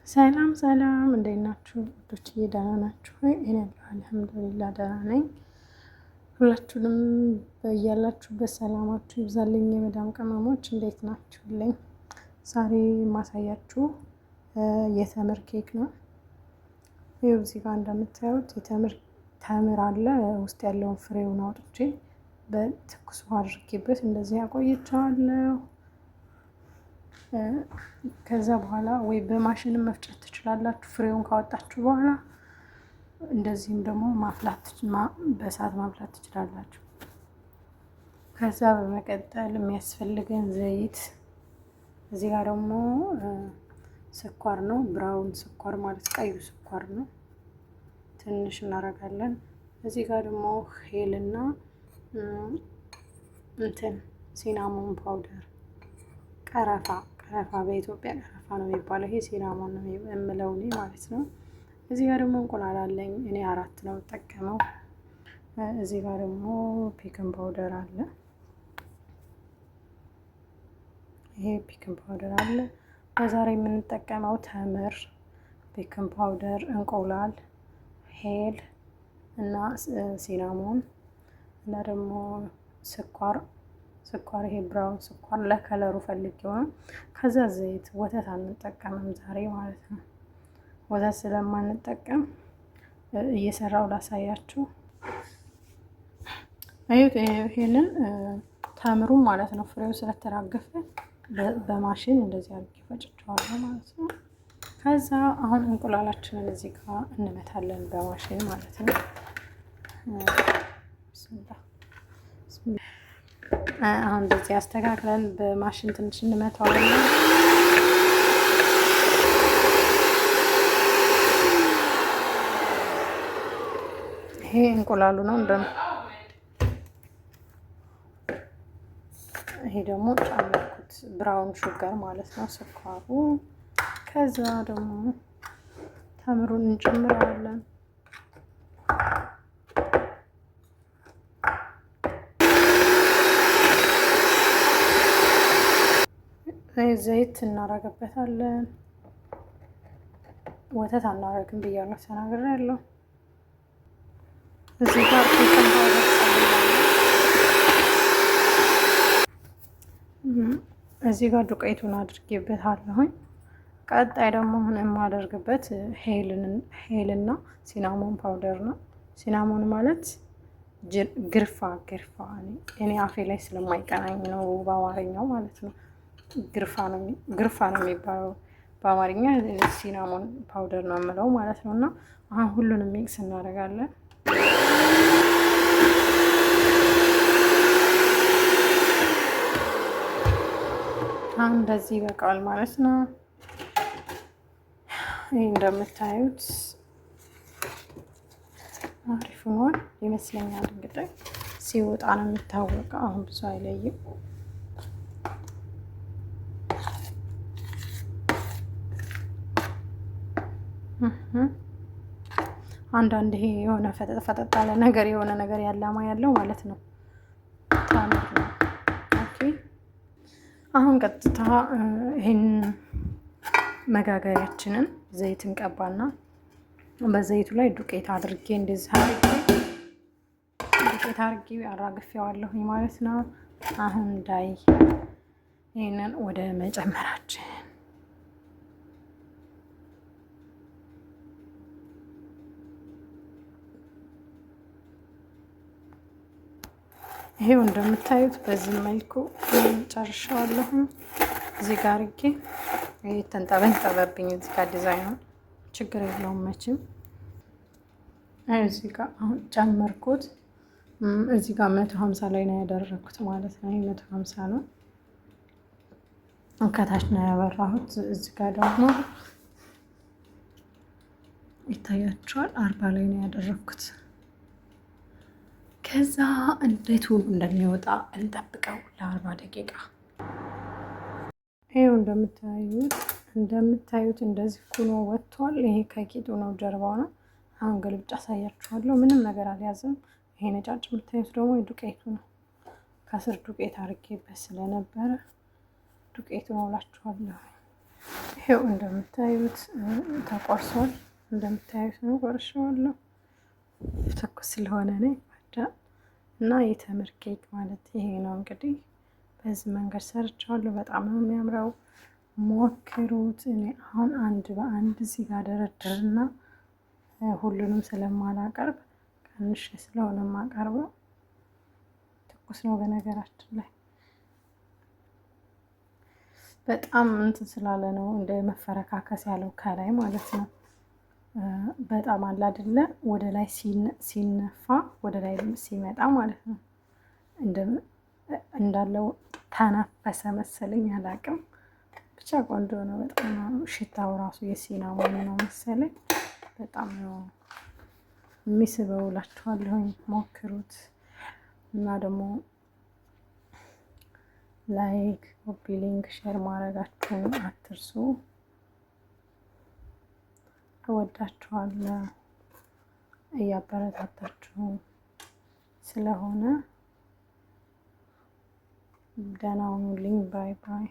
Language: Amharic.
ሰላም ሰላም፣ እንዴት ናችሁ? ውዶች ደህና ናችሁ ወይ? እኔ አልሐምዱሊላህ ደህና ነኝ። ሁላችሁንም በያላችሁበት ሰላማችሁ ይብዛልኝ። የመዳም ቅመሞች እንዴት ናችሁልኝ? ዛሬ የማሳያችሁ የተምር ኬክ ነው። ይኸው እዚህ ጋር እንደምታዩት ተምር አለ። ውስጥ ያለውን ፍሬውን አውጥቼ በትኩስ ውሃ አድርጌበት እንደዚህ አቆይቼዋለሁ። ከዛ በኋላ ወይ በማሽንም መፍጨት ትችላላችሁ ፍሬውን ካወጣችሁ በኋላ። እንደዚህም ደግሞ በእሳት ማፍላት ትችላላችሁ። ከዛ በመቀጠል የሚያስፈልገን ዘይት፣ እዚህ ጋር ደግሞ ስኳር ነው፣ ብራውን ስኳር ማለት ቀዩ ስኳር ነው። ትንሽ እናደርጋለን። እዚህ ጋር ደግሞ ሄልና ሲናሞን ፓውደር፣ ቀረፋ በኢትዮጵያ ቀረፋ ነው የሚባለው። ይሄ ሲናሞን ነው የምለው እኔ ማለት ነው። እዚህ ጋር ደግሞ እንቁላል አለኝ እኔ 4 ነው የምጠቀመው። እዚህ ጋር ደግሞ ፒክን ፓውደር አለ። ይሄ ፒክን ፓውደር አለ። በዛሬ የምንጠቀመው ተምር፣ ፒክን ፓውደር፣ እንቁላል፣ ሄል እና ሲናሞን እና ደግሞ ስኳር ይሄ ብራውን ስኳር ለከለሩ ፈልጌው ነው። ከዛ ዘይት፣ ወተት አንጠቀምም ዛሬ ማለት ነው። ወተት ስለማንጠቀም እየሰራው ላሳያችሁ። አዩት፣ ይሄንን ተምሩን ማለት ነው ፍሬው ስለተራገፈ በማሽን እንደዚህ አድርጌ ፈጭቼዋለሁ ማለት ነው። ከዛ አሁን እንቁላላችንን እዚህ ጋር እንመታለን በማሽን ማለት ነው። አሁን እንደዚህ አስተካክለን በማሽን ትንሽ እንመታዋለን። ይሄ እንቁላሉ ነው ይሄ ደግሞ ጨመርኩት ብራውን ሹገር ማለት ነው፣ ስኳሩ። ከዛ ደግሞ ተምሩን እንጨምረዋለን። ዘይት እናደርግበታለን። ወተት አናደርግም ብያለሁ ተናግሬያለሁ። እዚህ ጋር ዱቄቱን አድርጌበታለሁኝ። ቀጣይ ደግሞ አሁን የማደርግበት ሄልና ሲናሞን ፓውደር ነው። ሲናሞን ማለት ግርፋ እኔ አፌ ላይ ስለማይቀናኝ ነው በአማርኛው ማለት ነው። ግርፋ ነው የሚባለው በአማርኛ። ሲናሞን ፓውደር ነው የምለው ማለት ነው። እና አሁን ሁሉንም ሚክስ እናደርጋለን። አሁን እንደዚህ ይበቃል ማለት ነው። ይህ እንደምታዩት አሪፍ ሆኗል ይመስለኛል። እንግዲህ ሲወጣ ነው የሚታወቀው። አሁን ብዙ አይለይም። አንዳንድ ይሄ የሆነ ፈጠጥ ያለ ነገር የሆነ ነገር ያላማ ያለው ማለት ነው። ኦኬ፣ አሁን ቀጥታ ይሄን መጋገሪያችንን ዘይት እንቀባና በዘይቱ ላይ ዱቄት አድርጌ እንደዚህ አድርጌ አራግፌዋለሁኝ ማለት ነው። አሁን ይሄንን ወደ መጨመራችን ይሄው እንደምታዩት በዚህ መልኩ ጨርሻለሁ። እዚህ ጋር አድርጌ ተንጠበጠበብኝ። እዚህ ጋር ዲዛይኑ ችግር የለውም መቼም። እዚህ ጋር አሁን ጨመርኩት። እዚህ ጋር 150 ላይ ነው ያደረኩት ማለት ነው። ይሄ 150 ነው። ከታች ነው ያበራሁት። እዚህ ጋር ደግሞ ይታያችኋል 40 ላይ ነው ያደረኩት። ከዛ እንዴት ውብ እንደሚወጣ እንጠብቀው ለ40 ደቂቃ። ይሄው እንደምታዩት እንደዚህ ኩኖ ወጥቷል። ይሄ ከቂጡ ነው፣ ጀርባው ነው። አሁን ገልብጫ አሳያችኋለሁ። ምንም ነገር አልያዘም። ይሄ ነጫጭ የምታዩት ደግሞ ዱቄቱ ነው። ከስር ዱቄት አድርጌበት ስለነበረ ዱቄቱ ነው እላችኋለሁ። ይሄው እንደምታዩት ተቆርሷል። እንደምታዩት ነው፣ ቆርሼዋለሁ። ትኩስ ስለሆነ ነው ይባዳል። እና የተምር ኬክ ማለት ይሄ ነው እንግዲህ። በዚህ መንገድ ሰርቻለሁ። በጣም ነው የሚያምረው። ሞክሩት። እኔ አሁን አንድ በአንድ እዚህ ጋር ደረድርና ሁሉንም ስለማላቀርብ ቀንሽ ስለሆነ የማቀርበው። ትኩስ ነው በነገራችን ላይ በጣም እንትን ስላለ ነው እንደ መፈረካከስ ያለው ከላይ ማለት ነው። በጣም አለ አይደለ ወደ ላይ ሲነፋ ወደ ላይ ሲመጣ ማለት ነው። እንዳለው ተነፈሰ መሰለኝ አላቅም። ብቻ ቆንጆ ነው በጣም ሽታው ራሱ የሲናሞን ነው መሰለኝ። በጣም ነው የሚስበው እላችኋለሁኝ። ሞክሩት እና ደግሞ ላይክ፣ ኮፒ ሊንክ፣ ሼር ማድረጋችሁን አትርሱ። እወዳችኋለሁ እያበረታታችሁ ስለሆነ ደህና ሁኑልኝ። ባይ ባይ።